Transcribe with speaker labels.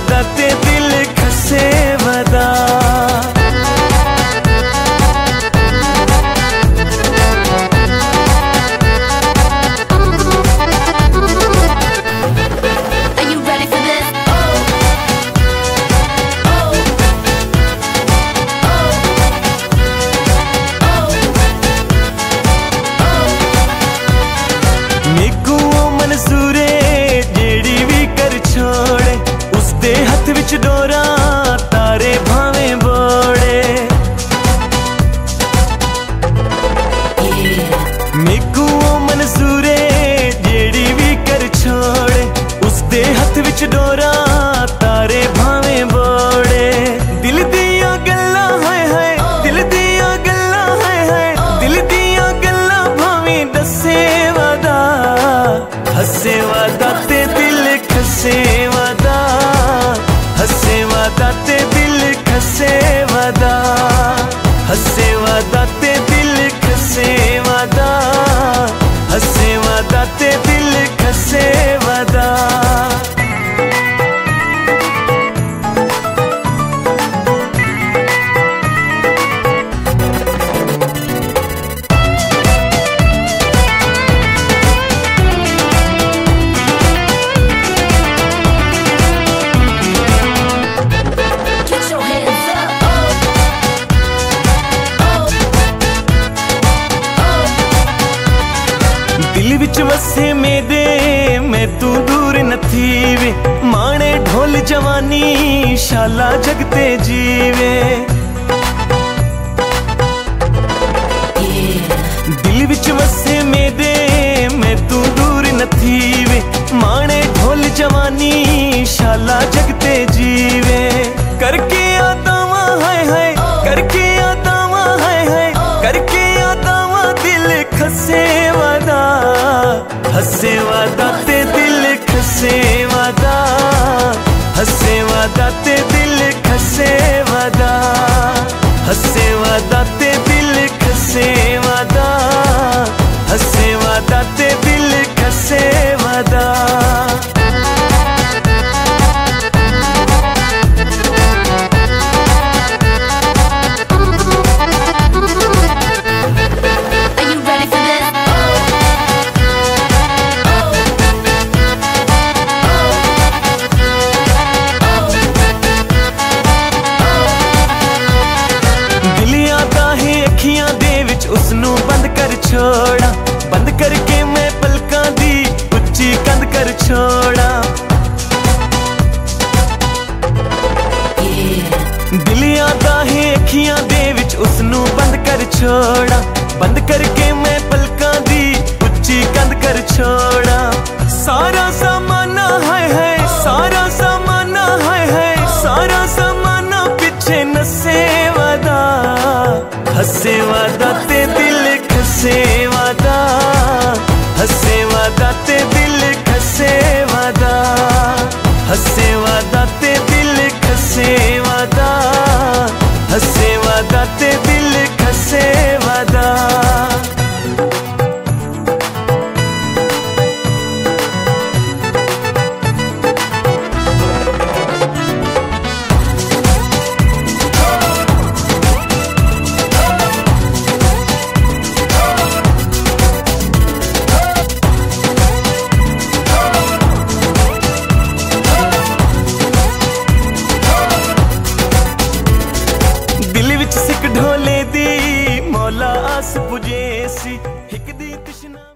Speaker 1: वादा ते दिल खसे वादा। मंसूरे जेड़ी भी कर छोड़े उसदे हथ विच डोरा तारे भावे बोड़े। मेकू मंसूरे जेड़ी भी कर छोड़े उसदे हथ विच डोरा तारे भावे बोड़े। दिल दियां गल्लां हाय हाय दिल दियां गल्लां हाय हाय दिल दियां गल्लां भावे दसे वादा। हसे वादा ते दिल खसे वादा हसे वादा ते दिल खसे वादा हसे वादा ते दिल खसे वादा हसे वादा ते दिल खसे वादा। दिल विच वसे मेरे मैं तू दूर न थी वे माणे ढोल जवानी शाला जगते जीवे। दिल विच वसे मेरे मैं तू दूर न थी वे माणे ढोल जवानी शाला जगते जीवे। करके आदावा हाय हाय करके आदावा हाय हाय करके आदावा दिल खसे वादा। हसे वादा ते दिल खसे वादा हसे वादा ते दिल खसे वादा हसे वादा ते दिल खसे वादा हसे वादा ते दिल खसे वादा। उसनू बंद कर छोड़ा बंद करके मैं पलकां दी उच्ची कंध कर छोड़ा। दिल आदा है अखियां दे विच उसनू बंद कर छोड़ा बंद करके मैं पलकां दी उच्ची कंध कर छोड़ा। सारा समाना हाय हाय सारा समाना हाय हाय सारा समाना पिछे नसे वादा। हसे वादा ते दिल खसे वादा हसे वादा ते दिल खसे वादा हसे वादा ते दिल खसे वादा हसे वादा ते दिल खसे वादा। सिक ढोले दी मौला आस पुजे सी हिक दी तृष्णा।